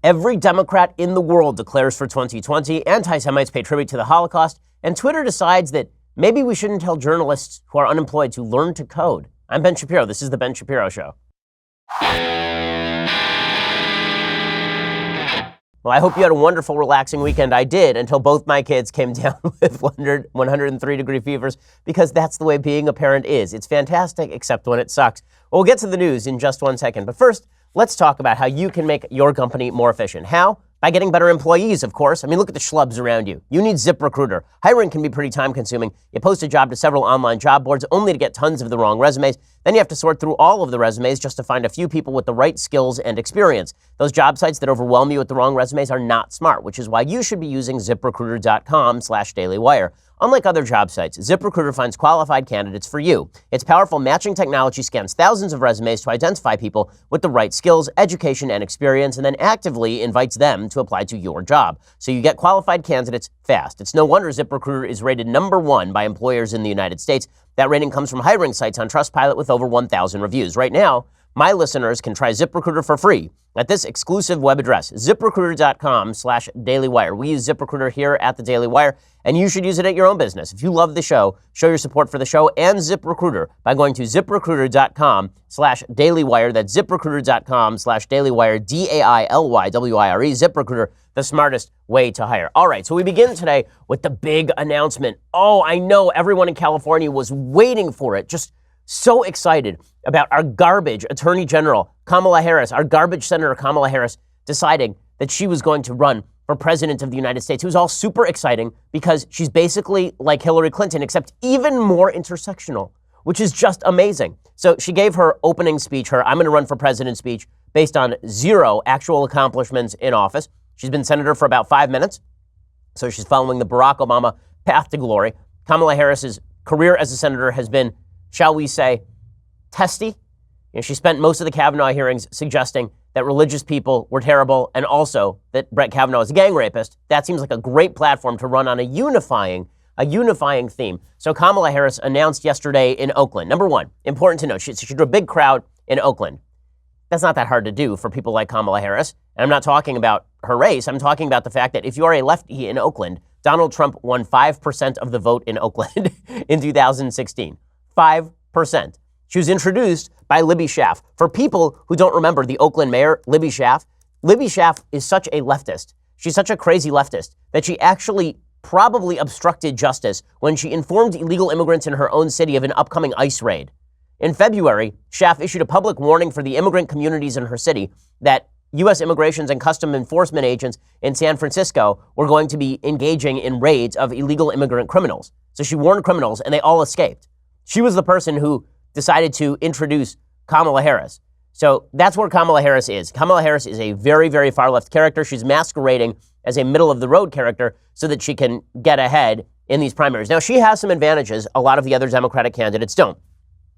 Every Democrat in the world declares for 2020, anti-Semites pay tribute to the Holocaust, and Twitter decides that maybe we shouldn't tell journalists who are unemployed to learn to code. I'm Ben Shapiro. This is The Ben Shapiro Show. Well, I hope you had a wonderful, relaxing weekend. I did, until both my kids came down with 103-degree fevers, because that's the way being a parent is. It's fantastic, except when it sucks. Well, we'll get to the news in just 1 second. But first, let's talk about how you can make your company more efficient. How? By getting better employees, of course. I mean, look at the schlubs around you. You need ZipRecruiter. Hiring can be pretty time-consuming. You post a job to several online job boards only to get tons of the wrong resumes. Then you have to sort through all of the resumes just to find a few people with the right skills and experience. Those job sites that overwhelm you with the wrong resumes are not smart, which is why you should be using ZipRecruiter.com/dailywire. Unlike other job sites, ZipRecruiter finds qualified candidates for you. Its powerful matching technology scans thousands of resumes to identify people with the right skills, education, and experience, and then actively invites them to apply to your job. So you get qualified candidates fast. It's no wonder ZipRecruiter is rated #1 by employers in the United States. That rating comes from hiring sites on Trustpilot with over 1,000 reviews. Right now, my listeners can try ZipRecruiter for free at this exclusive web address, ZipRecruiter.com/dailywire. We use ZipRecruiter here at the Daily Wire, and you should use it at your own business. If you love the show, show your support for the show and ZipRecruiter by going to ZipRecruiter.com/dailywire. That's ZipRecruiter.com/dailywire, DAILYWIRE. ZipRecruiter, the smartest way to hire. All right, so we begin today with the big announcement. Oh, I know everyone in California was waiting for it, just so excited about our garbage Attorney General, Kamala Harris, our garbage Senator Kamala Harris, deciding that she was going to run for President of the United States. It was all super exciting because she's basically like Hillary Clinton, except even more intersectional, which is just amazing. So she gave her opening speech, her I'm going to run for president speech, based on 0 actual accomplishments in office. She's been senator for about 5 minutes, so she's following the Barack Obama path to glory. Kamala Harris's career as a senator has been, shall we say, testy. She spent most of the Kavanaugh hearings suggesting that religious people were terrible and also that Brett Kavanaugh is a gang rapist. That seems like a great platform to run on a unifying theme. So Kamala Harris announced yesterday in Oakland. Number one, important to note, she drew a big crowd in Oakland. That's not that hard to do for people like Kamala Harris. And I'm not talking about her race. I'm talking about the fact that if you are a lefty in Oakland, Donald Trump won 5% of the vote in Oakland in 2016. 5%. She was introduced by Libby Schaaf. For people who don't remember the Oakland mayor, Libby Schaaf is such a leftist. She's such a crazy leftist that she actually probably obstructed justice when she informed illegal immigrants in her own city of an upcoming ICE raid. In February, Schaaf issued a public warning for the immigrant communities in her city that U.S. Immigration and Customs Enforcement agents in San Francisco were going to be engaging in raids of illegal immigrant criminals. So she warned criminals, and they all escaped. She was the person who decided to introduce Kamala Harris. So that's where Kamala Harris is. Kamala Harris is a very, very far-left character. She's masquerading as a middle-of-the-road character so that she can get ahead in these primaries. Now, she has some advantages a lot of the other Democratic candidates don't.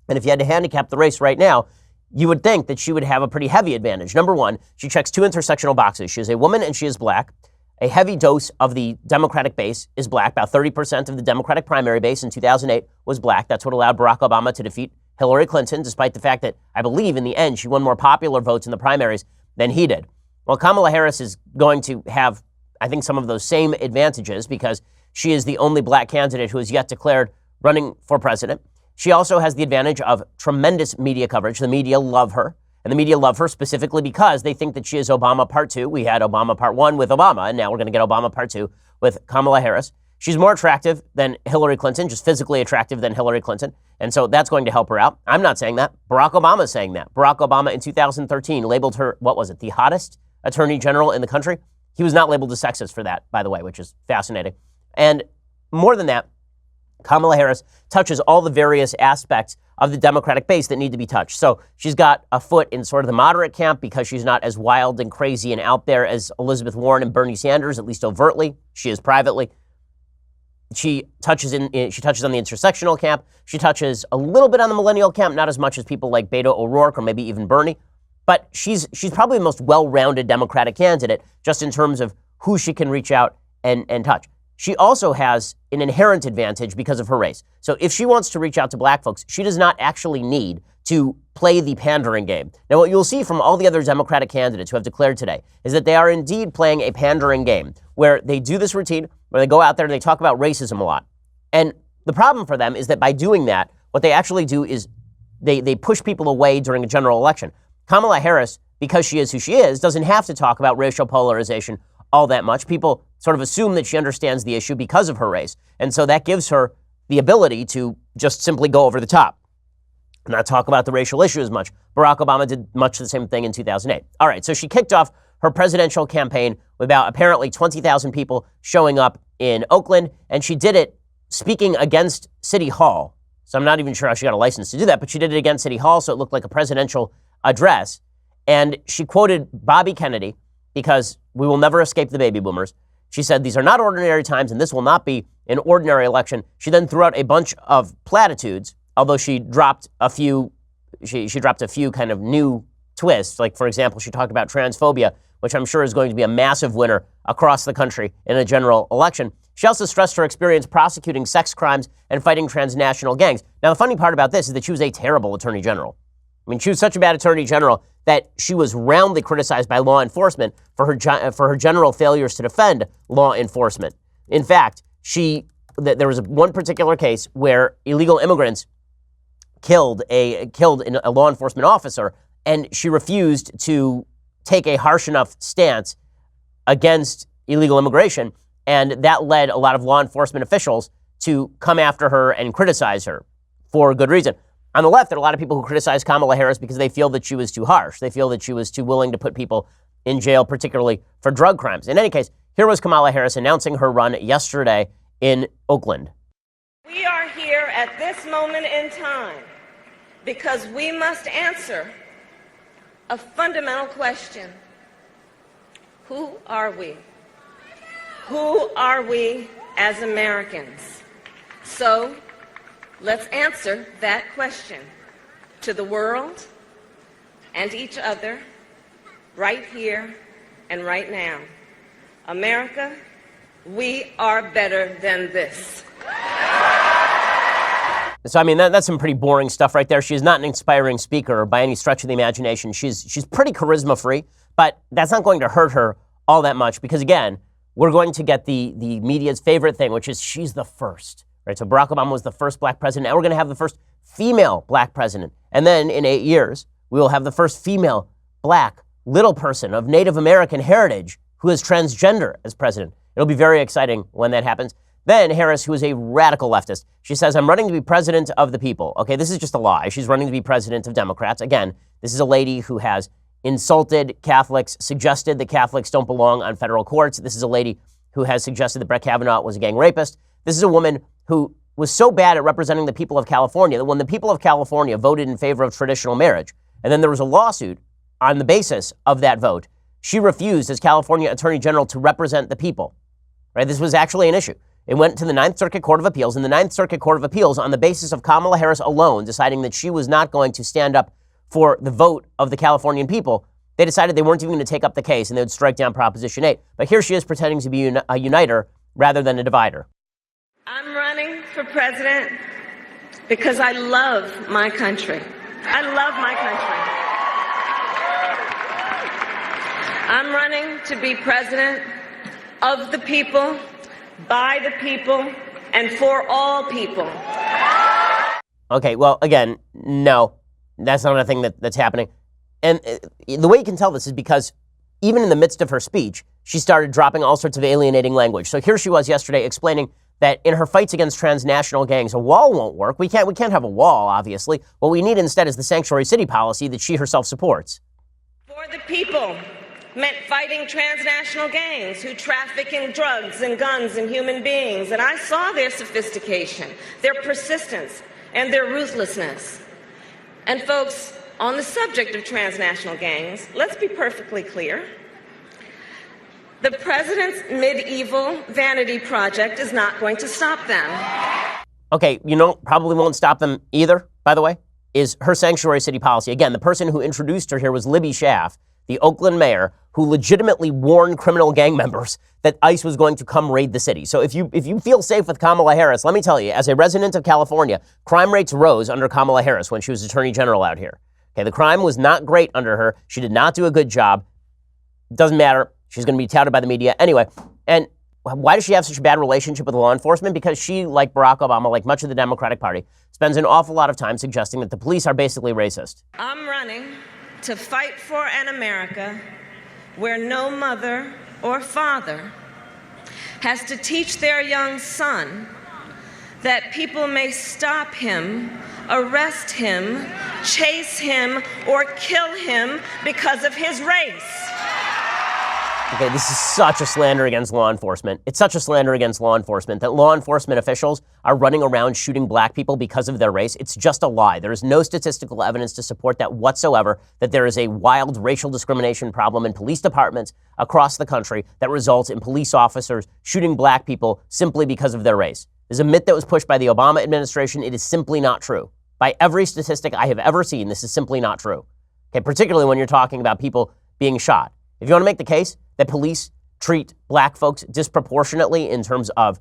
And if you had to handicap the race right now, you would think that she would have a pretty heavy advantage. Number one, she checks 2 intersectional boxes. She is a woman and she is black. A heavy dose of the Democratic base is black. About 30% of the Democratic primary base in 2008 was black. That's what allowed Barack Obama to defeat Hillary Clinton, despite the fact that I believe in the end she won more popular votes in the primaries than he did. Well, Kamala Harris is going to have, I think, some of those same advantages because she is the only black candidate who has yet declared running for president. She also has the advantage of tremendous media coverage. The media love her. And the media love her specifically because they think that she is Obama Part 2. We had Obama Part 1 with Obama, and now we're going to get Obama Part 2 with Kamala Harris. She's more attractive than Hillary Clinton, just physically attractive than Hillary Clinton. And so that's going to help her out. I'm not saying that. Barack Obama is saying that. Barack Obama in 2013 labeled her, the hottest attorney general in the country. He was not labeled a sexist for that, by the way, which is fascinating. And more than that, Kamala Harris touches all the various aspects of the Democratic base that need to be touched. So she's got a foot in sort of the moderate camp because she's not as wild and crazy and out there as Elizabeth Warren and Bernie Sanders, at least overtly. She is privately. She touches on the intersectional camp. She touches a little bit on the millennial camp, not as much as people like Beto O'Rourke or maybe even Bernie. But she's probably the most well-rounded Democratic candidate just in terms of who she can reach out and touch. she also has an inherent advantage because of her race. So if she wants to reach out to black folks, she does not actually need to play the pandering game. Now, what you'll see from all the other Democratic candidates who have declared today is that they are indeed playing a pandering game where they do this routine, where they go out there and they talk about racism a lot. And the problem for them is that by doing that, what they actually do is they push people away during a general election. Kamala Harris, because she is who she is, doesn't have to talk about racial polarization all that much. People sort of assume that she understands the issue because of her race. And so that gives her the ability to just simply go over the top, not talk about the racial issue as much. Barack Obama did much the same thing in 2008. All right, so she kicked off her presidential campaign with about apparently 20,000 people showing up in Oakland, and she did it speaking against City Hall. So I'm not even sure how she got a license to do that, but she did it against City Hall, so it looked like a presidential address. And she quoted Bobby Kennedy, because we will never escape the baby boomers. She said, "These are not ordinary times, and this will not be an ordinary election." She then threw out a bunch of platitudes, although she dropped a few. She dropped a few kind of new twists. Like, for example, she talked about transphobia, which I'm sure is going to be a massive winner across the country in a general election. She also stressed her experience prosecuting sex crimes and fighting transnational gangs. Now, the funny part about this is that she was a terrible attorney general. I mean, she was such a bad attorney general that she was roundly criticized by law enforcement for her general failures to defend law enforcement. In fact, there was one particular case where illegal immigrants killed a law enforcement officer, and she refused to take a harsh enough stance against illegal immigration, and that led a lot of law enforcement officials to come after her and criticize her for good reason. On the left, there are a lot of people who criticize Kamala Harris because they feel that she was too harsh. They feel that she was too willing to put people in jail, particularly for drug crimes. In any case, here was Kamala Harris announcing her run yesterday in Oakland. We are here at this moment in time because we must answer a fundamental question. Who are we? Who are we as Americans? So, let's answer that question to the world and each other right here and right now. America, we are better than this. So, I mean, that's some pretty boring stuff right there. She's not an inspiring speaker by any stretch of the imagination. She's pretty charisma-free, but that's not going to hurt her all that much because, again, we're going to get the media's favorite thing, which is she's the first. Right, so Barack Obama was the first black president. Now we're going to have the first female black president. And then in 8 years, we will have the first female black little person of Native American heritage who is transgender as president. It'll be very exciting when that happens. Then Harris, who is a radical leftist, she says, "I'm running to be president of the people." Okay, this is just a lie. She's running to be president of Democrats. Again, this is a lady who has insulted Catholics, suggested that Catholics don't belong on federal courts. This is a lady who has suggested that Brett Kavanaugh was a gang rapist. This is a woman who was so bad at representing the people of California that when the people of California voted in favor of traditional marriage, and then there was a lawsuit on the basis of that vote, she refused as California Attorney General to represent the people. Right? This was actually an issue. It went to the Ninth Circuit Court of Appeals, and the Ninth Circuit Court of Appeals, on the basis of Kamala Harris alone, deciding that she was not going to stand up for the vote of the Californian people, they decided they weren't even going to take up the case and they would strike down Proposition 8. But here she is pretending to be a uniter rather than a divider. I'm running for president because I love my country. I love my country. I'm running to be president of the people, by the people, and for all people. Okay, well, again, no, that's not a thing that's happening. And the way you can tell this is because even in the midst of her speech, she started dropping all sorts of alienating language. So here she was yesterday explaining that in her fights against transnational gangs, a wall won't work. We can't have a wall, obviously. What we need instead is the sanctuary city policy that she herself supports. For the people meant fighting transnational gangs who traffic in drugs and guns and human beings. And I saw their sophistication, their persistence, and their ruthlessness. And folks, on the subject of transnational gangs, let's be perfectly clear. The president's medieval vanity project is not going to stop them. Okay, probably won't stop them either, by the way, is her sanctuary city policy. Again, the person who introduced her here was Libby Schaaf. the Oakland mayor, who legitimately warned criminal gang members that ICE was going to come raid the city. So if you feel safe with Kamala Harris, let me tell you, as a resident of California, crime rates rose under Kamala Harris when she was Attorney General out here. Okay, the crime was not great under her. She did not do a good job. Doesn't matter. She's going to be touted by the media. Anyway, and why does she have such a bad relationship with law enforcement? Because she, like Barack Obama, like much of the Democratic Party, spends an awful lot of time suggesting that the police are basically racist. I'm running to fight for an America where no mother or father has to teach their young son that people may stop him, arrest him, chase him, or kill him because of his race. Okay, this is such a slander against law enforcement. It's such a slander against law enforcement that law enforcement officials are running around shooting black people because of their race. It's just a lie. There is no statistical evidence to support that whatsoever, that there is a wild racial discrimination problem in police departments across the country that results in police officers shooting black people simply because of their race. There's a myth that was pushed by the Obama administration. It is simply not true. By every statistic I have ever seen, this is simply not true. Okay, particularly when you're talking about people being shot. If you want to make the case that police treat black folks disproportionately in terms of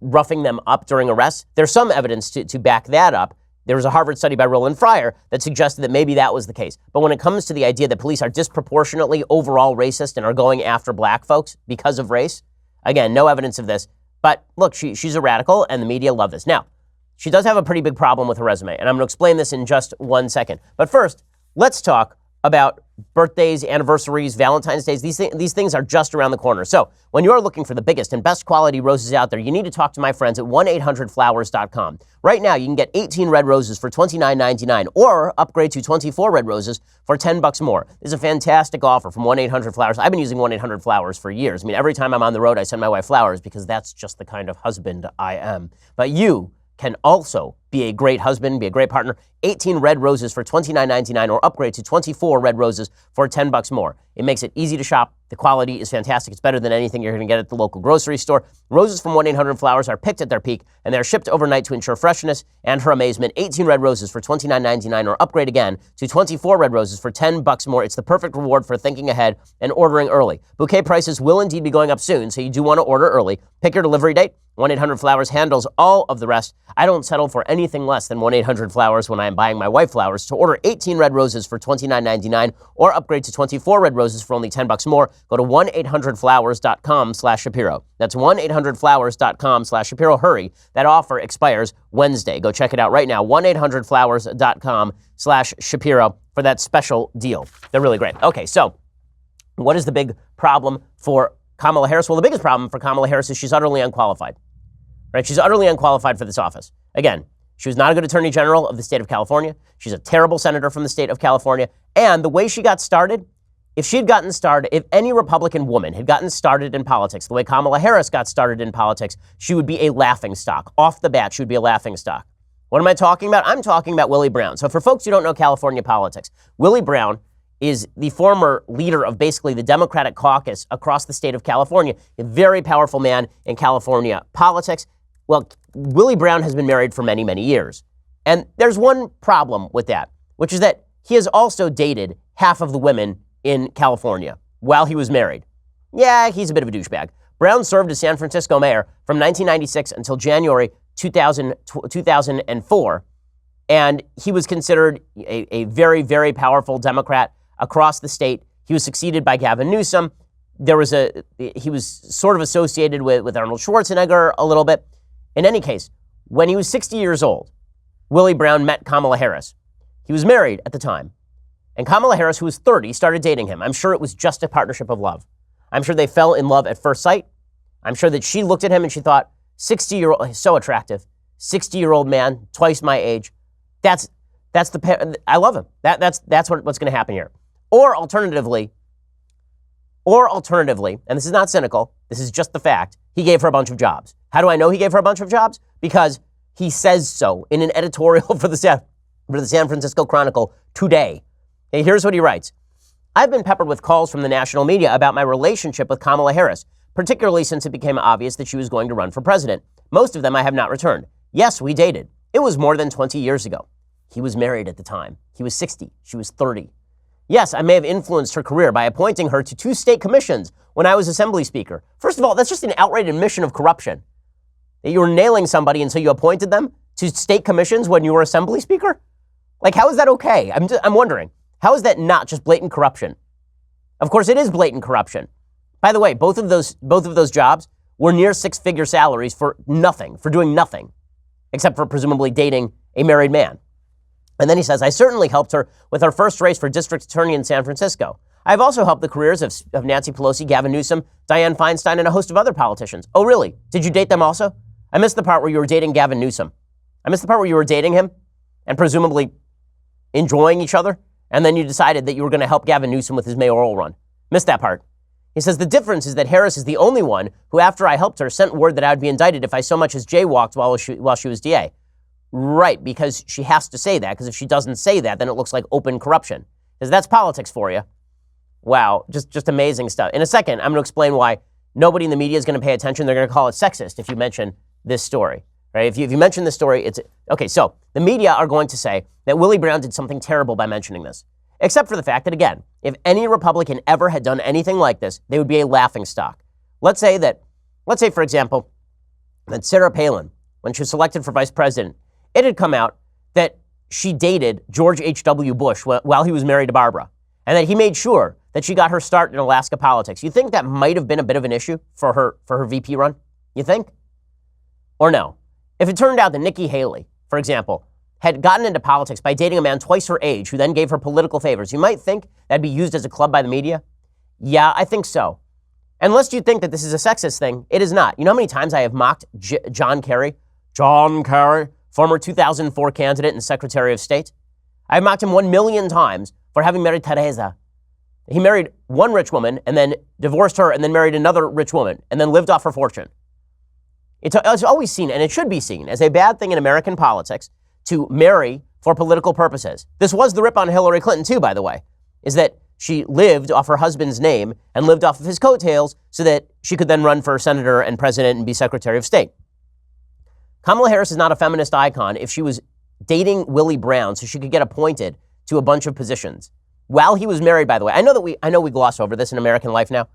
roughing them up during arrests, there's some evidence to back that up. There was a Harvard study by Roland Fryer that suggested that maybe that was the case. But when it comes to the idea that police are disproportionately overall racist and are going after black folks because of race, again, no evidence of this. But look, she's a radical and the media love this. Now, she does have a pretty big problem with her resume, and I'm going to explain this in just 1 second. But first, let's talk about birthdays, anniversaries, Valentine's Days. These things are just around the corner. So when you're looking for the biggest and best quality roses out there, you need to talk to my friends at 1-800-Flowers.com. Right now, you can get 18 red roses for $29.99 or upgrade to 24 red roses for $10 more. This is a fantastic offer from 1-800-Flowers. I've been using 1-800-Flowers for years. I mean, every time I'm on the road, I send my wife flowers because that's just the kind of husband I am. But you can also be a great husband, be a great partner. 18 red roses for $29.99 or upgrade to 24 red roses for $10 more. It makes it easy to shop. The quality is fantastic. It's better than anything you're going to get at the local grocery store. Roses from 1-800-Flowers are picked at their peak, and they're shipped overnight to ensure freshness and her amazement. 18 red roses for $29.99 or upgrade again to 24 red roses for $10 more. It's the perfect reward for thinking ahead and ordering early. Bouquet prices will indeed be going up soon, so you do want to order early. Pick your delivery date. 1-800-Flowers handles all of the rest. I don't settle for anything less than 1-800-Flowers when I am buying my wife flowers. To order 18 red roses for $29.99 or upgrade to 24 red roses for only $10 more, go to 1-800-Flowers.com/Shapiro. That's 1-800-Flowers.com/Shapiro. Hurry, that offer expires Wednesday. Go check it out right now, 1-800-Flowers.com/Shapiro for that special deal. They're really great. Okay, so what is the big problem for Kamala Harris? Well, the biggest problem for Kamala Harris is she's utterly unqualified. Right? She's utterly unqualified for this office. Again, she was not a good attorney general of the state of California. She's a terrible senator from the state of California. And the way she got started, if any Republican woman had gotten started in politics, the way Kamala Harris got started in politics, she would be a laughingstock. Off the bat, she would be a laughingstock. What am I talking about? I'm talking about Willie Brown. So for folks who don't know California politics, Willie Brown is the former leader of basically the Democratic caucus across the state of California, a very powerful man in California politics. Well, Willie Brown has been married for many, many years. And there's one problem with that, which is that he has also dated half of the women in California while he was married. Yeah, he's a bit of a douchebag. Brown served as San Francisco mayor from 1996 until January 2004. And he was considered a very, very powerful Democrat across the state. He was succeeded by Gavin Newsom. He was sort of associated with Arnold Schwarzenegger a little bit. In any case, when he was 60 years old, Willie Brown met Kamala Harris. He was married at the time. And Kamala Harris, who was 30, started dating him. I'm sure it was just a partnership of love. I'm sure they fell in love at first sight. I'm sure that she looked at him and she thought, 60-year-old, so attractive, 60-year-old man, twice my age. I love him. That's what's going to happen here. Or alternatively, and this is not cynical, this is just the fact, he gave her a bunch of jobs. How do I know he gave her a bunch of jobs? Because he says so in an editorial for the San Francisco Chronicle today. Okay, here's what he writes. I've been peppered with calls from the national media about my relationship with Kamala Harris, particularly since it became obvious that she was going to run for president. Most of them I have not returned. Yes, we dated. It was more than 20 years ago. He was married at the time. He was 60. She was 30. Yes, I may have influenced her career by appointing her to 2 state commissions when I was Assembly Speaker. First of all, that's just an outright admission of corruption. That you were nailing somebody and so you appointed them to state commissions when you were Assembly Speaker? Like, how is that okay? I'm wondering. How is that not just blatant corruption? Of course, it is blatant corruption. By the way, both of those jobs were near 6-figure salaries for nothing, for doing nothing, except for presumably dating a married man. And then he says, I certainly helped her with her first race for district attorney in San Francisco. I've also helped the careers of Nancy Pelosi, Gavin Newsom, Dianne Feinstein, and a host of other politicians. Oh, really? Did you date them also? I missed the part where you were dating Gavin Newsom. I missed the part where you were dating him and presumably enjoying each other. And then you decided that you were going to help Gavin Newsom with his mayoral run. Missed that part. He says, the difference is that Harris is the only one who, after I helped her, sent word that I would be indicted if I so much as jaywalked while she was DA. Right, because she has to say that, because if she doesn't say that, then it looks like open corruption. Because that's politics for you. Wow, just amazing stuff. In a second, I'm going to explain why nobody in the media is going to pay attention. They're going to call it sexist if you mention this story. Right? If you mention this story, it's... Okay, so the media are going to say that Willie Brown did something terrible by mentioning this. Except for the fact that, again, if any Republican ever had done anything like this, they would be a laughingstock. Let's say, for example, that Sarah Palin, when she was selected for vice president, it had come out that she dated George H.W. Bush while he was married to Barbara, and that he made sure that she got her start in Alaska politics. You think that might have been a bit of an issue for her VP run? You think? Or no? If it turned out that Nikki Haley, for example, had gotten into politics by dating a man twice her age who then gave her political favors, you might think that'd be used as a club by the media? Yeah, I think so. Unless you think that this is a sexist thing, it is not. You know how many times I have mocked John Kerry? John Kerry, former 2004 candidate and Secretary of State. I've mocked him 1 million times for having married Teresa. He married one rich woman and then divorced her and then married another rich woman and then lived off her fortune. It's always seen, and it should be seen, as a bad thing in American politics to marry for political purposes. This was the rip on Hillary Clinton, too, by the way, is that she lived off her husband's name and lived off of his coattails so that she could then run for senator and president and be Secretary of State. Kamala Harris is not a feminist icon if she was dating Willie Brown so she could get appointed to a bunch of positions while he was married, by the way. I know we gloss over this in American life now.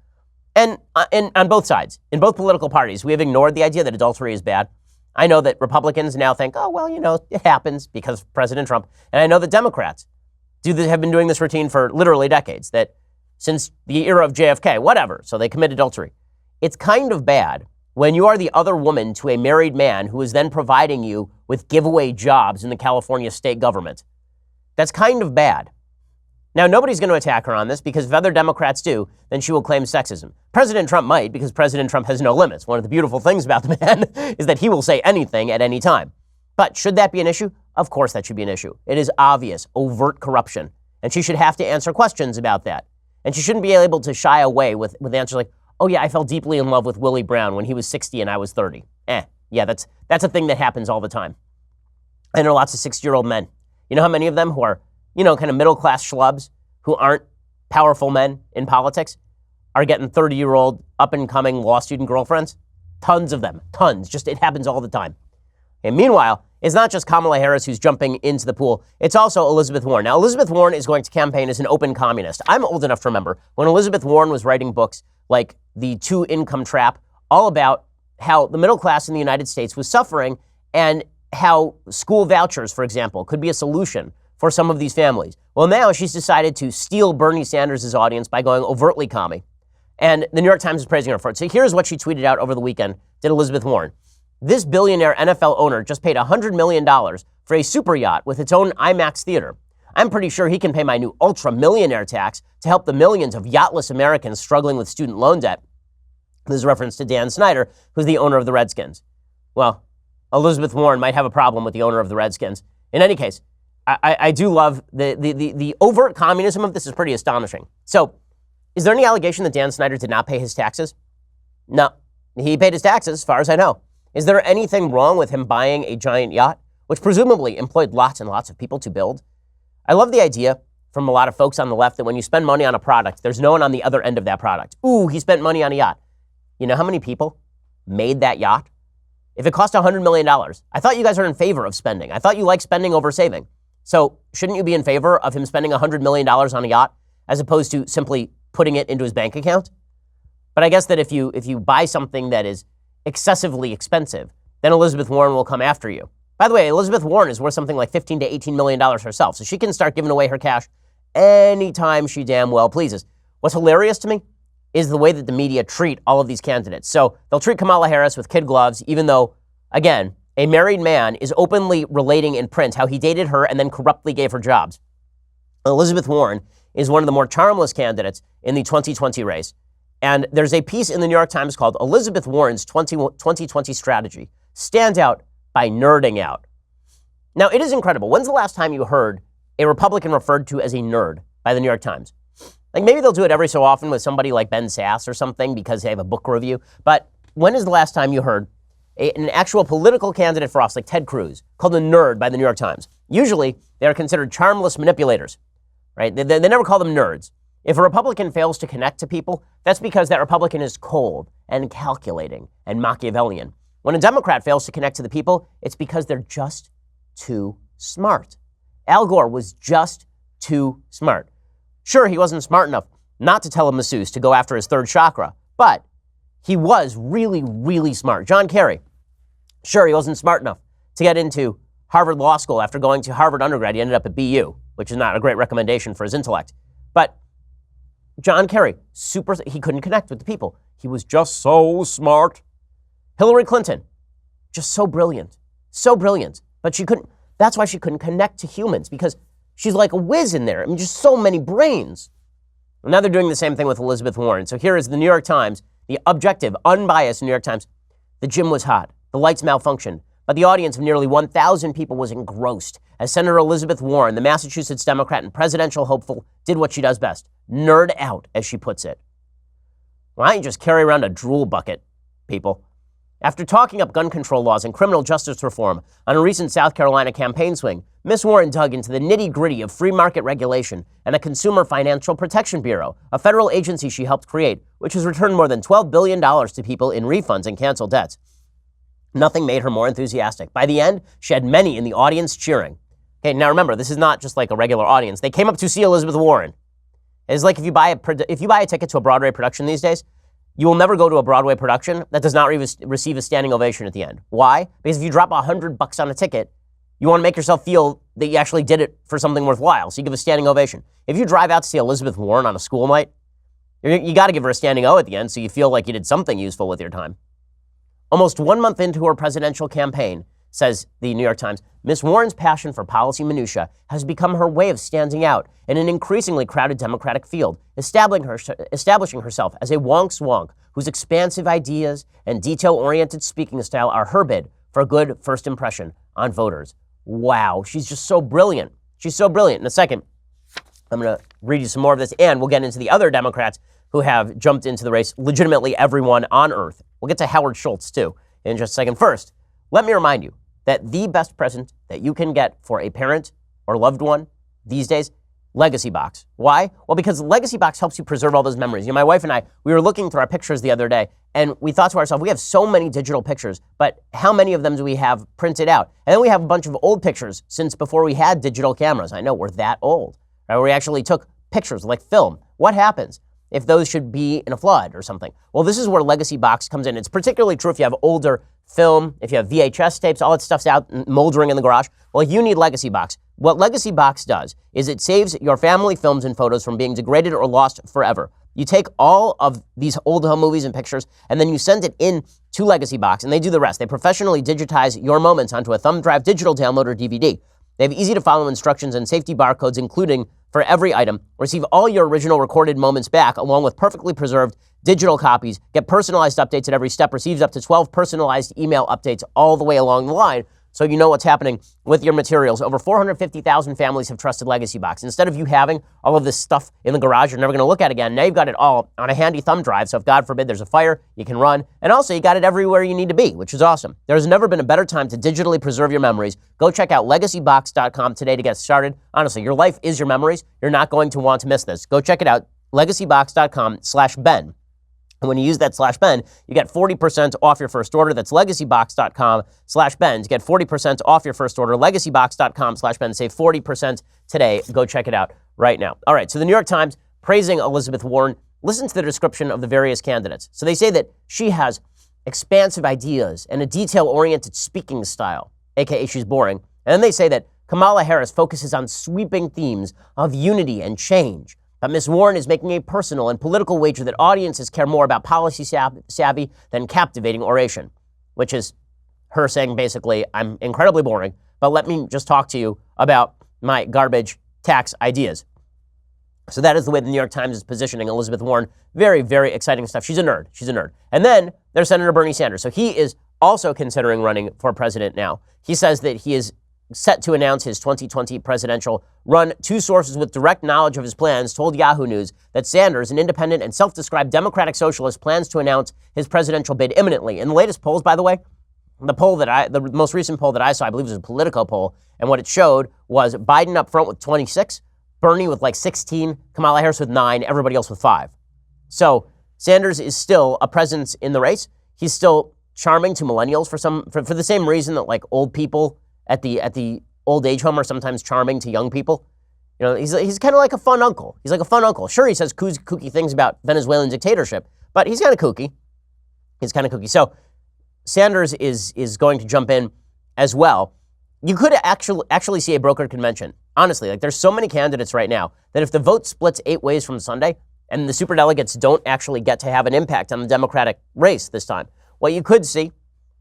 And on both sides, in both political parties, we have ignored the idea that adultery is bad. I know that Republicans now think, oh, well, it happens because of President Trump. And I know that Democrats have been doing this routine for literally decades, that since the era of JFK, whatever, so they commit adultery. It's kind of bad when you are the other woman to a married man who is then providing you with giveaway jobs in the California state government. That's kind of bad. Now, nobody's going to attack her on this because if other Democrats do, then she will claim sexism. President Trump might, because President Trump has no limits. One of the beautiful things about the man is that he will say anything at any time. But should that be an issue? Of course that should be an issue. It is obvious, overt corruption. And she should have to answer questions about that. And she shouldn't be able to shy away with answers like, oh yeah, I fell deeply in love with Willie Brown when he was 60 and I was 30. Yeah, that's a thing that happens all the time. I know lots of 60-year-old men. You know how many of them who are kind of middle-class schlubs who aren't powerful men in politics are getting 30-year-old up-and-coming law student girlfriends? Tons of them. Tons. Just it happens all the time. And meanwhile, it's not just Kamala Harris who's jumping into the pool. It's also Elizabeth Warren. Now, Elizabeth Warren is going to campaign as an open communist. I'm old enough to remember when Elizabeth Warren was writing books like The Two-Income Trap, all about how the middle class in the United States was suffering and how school vouchers, for example, could be a solution for some of these families. Well, now she's decided to steal Bernie Sanders' audience by going overtly commie. And the New York Times is praising her for it. So here's what she tweeted out over the weekend, did Elizabeth Warren. This billionaire NFL owner just paid $100 million for a super yacht with its own IMAX theater. I'm pretty sure he can pay my new ultra-millionaire tax to help the millions of yachtless Americans struggling with student loan debt. This is a reference to Dan Snyder, who's the owner of the Redskins. Well, Elizabeth Warren might have a problem with the owner of the Redskins. In any case, I do love the overt communism of this is pretty astonishing. So, is there any allegation that Dan Snyder did not pay his taxes? No. He paid his taxes, as far as I know. Is there anything wrong with him buying a giant yacht, which presumably employed lots and lots of people to build? I love the idea from a lot of folks on the left that when you spend money on a product, there's no one on the other end of that product. Ooh, he spent money on a yacht. You know how many people made that yacht? If it cost $100 million, I thought you guys are in favor of spending. I thought you like spending over saving. So shouldn't you be in favor of him spending $100 million on a yacht as opposed to simply putting it into his bank account. But I guess that if you buy something that is excessively expensive, then Elizabeth Warren will come after you. By the way, Elizabeth Warren is worth something like $15 to $18 million herself, so she can start giving away her cash anytime she damn well pleases. What's hilarious to me is the way that the media treat all of these candidates. So they'll treat Kamala Harris with kid gloves, even though, again, a married man is openly relating in print how he dated her and then corruptly gave her jobs. Elizabeth Warren is one of the more charmless candidates in the 2020 race. And there's a piece in the New York Times called Elizabeth Warren's 2020 Strategy. Stand out by nerding out. Now, it is incredible. When's the last time you heard a Republican referred to as a nerd by the New York Times? Like, maybe they'll do it every so often with somebody like Ben Sass or something because they have a book review. But when is the last time you heard an actual political candidate for office like Ted Cruz called a nerd by the New York Times? Usually, they are considered charmless manipulators, right? They never call them nerds. If a Republican fails to connect to people, that's because that Republican is cold and calculating and Machiavellian. When a Democrat fails to connect to the people, it's because they're just too smart. Al Gore was just too smart. Sure, he wasn't smart enough not to tell a masseuse to go after his third chakra, but he was really, really smart. John Kerry, sure, he wasn't smart enough to get into Harvard Law School after going to Harvard undergrad. He ended up at BU, which is not a great recommendation for his intellect. But John Kerry, he couldn't connect with the people. He was just so smart. Hillary Clinton, just so brilliant, but she couldn't. That's why she couldn't connect to humans, because she's like a whiz in there. I mean, just so many brains. And now they're doing the same thing with Elizabeth Warren. So here is the New York Times, the objective, unbiased New York Times. The gym was hot. The lights malfunctioned. But the audience of nearly 1,000 people was engrossed as Senator Elizabeth Warren, the Massachusetts Democrat and presidential hopeful, did what she does best, nerd out, as she puts it. Why don't you just carry around a drool bucket, people? After talking up gun control laws and criminal justice reform on a recent South Carolina campaign swing, Ms. Warren dug into the nitty-gritty of free market regulation and the Consumer Financial Protection Bureau, a federal agency she helped create, which has returned more than $12 billion to people in refunds and canceled debts. Nothing made her more enthusiastic. By the end, she had many in the audience cheering. Okay, now remember, this is not just like a regular audience. They came up to see Elizabeth Warren. It's like if you buy a ticket to a Broadway production these days, you will never go to a Broadway production that does not receive a standing ovation at the end. Why? Because if you drop $100 on a ticket, you want to make yourself feel that you actually did it for something worthwhile. So you give a standing ovation. If you drive out to see Elizabeth Warren on a school night, you got to give her a standing O at the end so you feel like you did something useful with your time. Almost 1 month into her presidential campaign, says the New York Times, Ms. Warren's passion for policy minutia has become her way of standing out in an increasingly crowded Democratic field, establishing herself as a wonk's wonk whose expansive ideas and detail-oriented speaking style are her bid for a good first impression on voters. Wow, she's just so brilliant. She's so brilliant. In a second, I'm going to read you some more of this, and we'll get into the other Democrats who have jumped into the race, legitimately everyone on earth. We'll get to Howard Schultz, too, in just a second. First, let me remind you that the best present that you can get for a parent or loved one these days, Legacybox. Why? Well, because Legacybox helps you preserve all those memories. You know, my wife and I, we were looking through our pictures the other day, and we thought to ourselves, we have so many digital pictures, but how many of them do we have printed out? And then we have a bunch of old pictures since before we had digital cameras. I know, we're that old. Right? We actually took pictures like film. What happens if those should be in a flood or something? Well, this is where Legacybox comes in. It's particularly true if you have older film, if you have VHS tapes, all that stuff's out moldering in the garage. Well, you need Legacybox. What Legacybox does is it saves your family films and photos from being degraded or lost forever. You take all of these old home movies and pictures, and then you send it in to Legacybox, and they do the rest. They professionally digitize your moments onto a thumb drive, digital download, or DVD. They have easy-to-follow instructions and safety barcodes, including for every item. Receive all your original recorded moments back, along with perfectly preserved digital copies. Get personalized updates at every step. Receives up to 12 personalized email updates all the way along the line, so you know what's happening with your materials. Over 450,000 families have trusted Legacybox. Instead of you having all of this stuff in the garage you're never going to look at again, now you've got it all on a handy thumb drive, so if God forbid there's a fire, you can run. And also, you got it everywhere you need to be, which is awesome. There's never been a better time to digitally preserve your memories. Go check out Legacybox.com today to get started. Honestly, your life is your memories. You're not going to want to miss this. Go check it out, Legacybox.com/Ben. And when you use that /Ben, you get 40% off your first order. That's Legacybox.com/Ben to get 40% off your first order. Legacybox.com/Ben. Save 40% today. Go check it out right now. All right, so the New York Times praising Elizabeth Warren. Listen to the description of the various candidates. So they say that she has expansive ideas and a detail-oriented speaking style, aka she's boring. And then they say that Kamala Harris focuses on sweeping themes of unity and change. But Ms. Warren is making a personal and political wager that audiences care more about policy savvy than captivating oration, which is her saying basically, I'm incredibly boring, but let me just talk to you about my garbage tax ideas. So that is the way the New York Times is positioning Elizabeth Warren. Very, very exciting stuff. She's a nerd. She's a nerd. And then there's Senator Bernie Sanders. So he is also considering running for president now. He says that he is set to announce his 2020 presidential run. Two sources with direct knowledge of his plans told Yahoo News that Sanders, an independent and self-described democratic socialist, plans to announce his presidential bid imminently. In the latest polls, by the way, the most recent poll that I saw, I believe was a Politico poll, and what it showed was Biden up front with 26, Bernie with like 16, Kamala Harris with 9, everybody else with 5. So Sanders is still a presence in the race. He's still charming to millennials for the same reason that like old people at the old age home are sometimes charming to young people. You know, he's kind of like a fun uncle. He's like a fun uncle. Sure, he says kooky things about Venezuelan dictatorship, but he's kind of kooky. So Sanders is going to jump in as well. You could actually see a brokered convention. Honestly, like there's so many candidates right now that if the vote splits 8 ways from Sunday and the superdelegates don't actually get to have an impact on the Democratic race this time, what you could see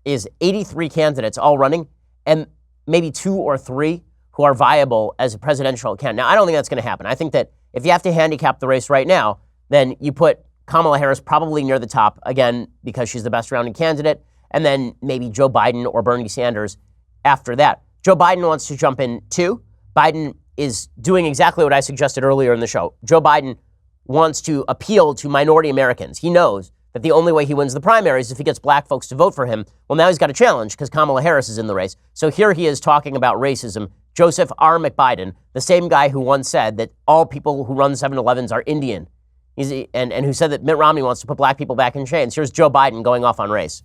is 83 candidates all running and maybe 2 or 3 who are viable as a presidential candidate. Now, I don't think that's going to happen. I think that if you have to handicap the race right now, then you put Kamala Harris probably near the top, again, because she's the best rounding candidate, and then maybe Joe Biden or Bernie Sanders after that. Joe Biden wants to jump in too. Biden is doing exactly what I suggested earlier in the show. Joe Biden wants to appeal to minority Americans. He knows that the only way he wins the primaries is if he gets black folks to vote for him. Well, now he's got a challenge because Kamala Harris is in the race. So here he is talking about racism. Joseph R. McBiden, the same guy who once said that all people who run 7-Elevens are Indian, and who said that Mitt Romney wants to put black people back in chains. Here's Joe Biden going off on race.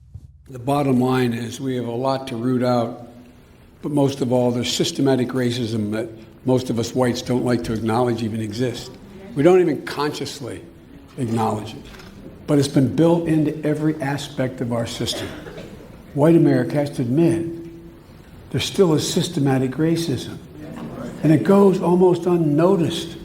The bottom line is we have a lot to root out, but most of all, there's systematic racism that most of us whites don't like to acknowledge even exists. We don't even consciously acknowledge it, but it's been built into every aspect of our system. White America has to admit there's still a systematic racism, and it goes almost unnoticed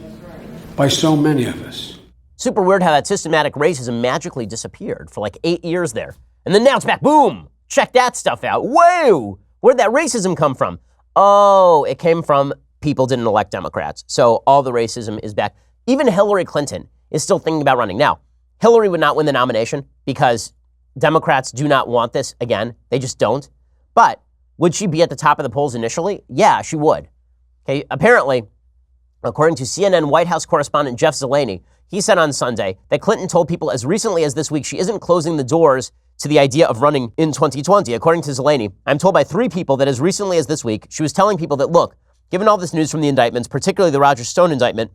by so many of us. Super weird how that systematic racism magically disappeared for like 8 years there. And then now it's back. Boom! Check that stuff out. Whoa! Where'd that racism come from? Oh, it came from people didn't elect Democrats. So all the racism is back. Even Hillary Clinton is still thinking about running. Now, Hillary would not win the nomination because Democrats do not want this again. They just don't. But would she be at the top of the polls initially? Yeah, she would. Okay, apparently, according to CNN White House correspondent Jeff Zeleny, he said on Sunday that Clinton told people as recently as this week she isn't closing the doors to the idea of running in 2020. According to Zeleny, I'm told by 3 people that as recently as this week, she was telling people that, look, given all this news from the indictments, particularly the Roger Stone indictment,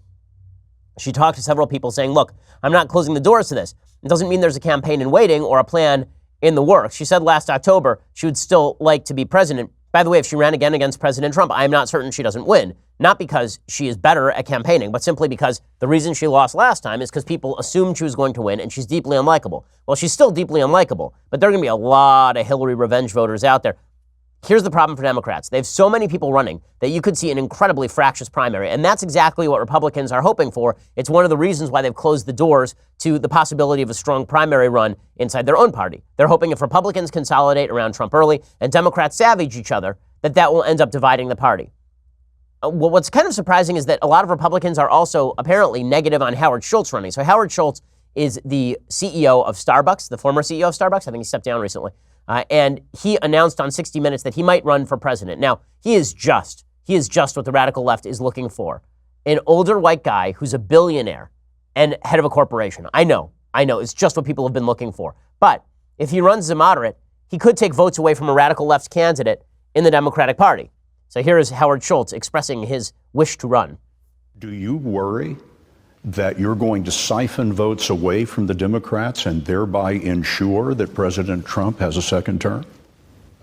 she talked to several people saying, look, I'm not closing the doors to this. It doesn't mean there's a campaign in waiting or a plan in the works. She said last October she would still like to be president. By the way, if she ran again against President Trump, I am not certain she doesn't win. Not because she is better at campaigning, but simply because the reason she lost last time is because people assumed she was going to win and she's deeply unlikable. Well, she's still deeply unlikable, but there are going to be a lot of Hillary revenge voters out there. Here's the problem for Democrats. They have so many people running that you could see an incredibly fractious primary, and that's exactly what Republicans are hoping for. It's one of the reasons why they've closed the doors to the possibility of a strong primary run inside their own party. They're hoping if Republicans consolidate around Trump early and Democrats savage each other, that will end up dividing the party. Well, what's kind of surprising is that a lot of Republicans are also apparently negative on Howard Schultz running. So Howard Schultz is the CEO of Starbucks, the former CEO of Starbucks. I think he stepped down recently. And he announced on 60 Minutes that he might run for president. Now, he is just what the radical left is looking for. An older white guy who's a billionaire and head of a corporation. I know. It's just what people have been looking for. But if he runs as a moderate, he could take votes away from a radical left candidate in the Democratic Party. So here is Howard Schultz expressing his wish to run. Do you worry that you're going to siphon votes away from the Democrats and thereby ensure that President Trump has a second term?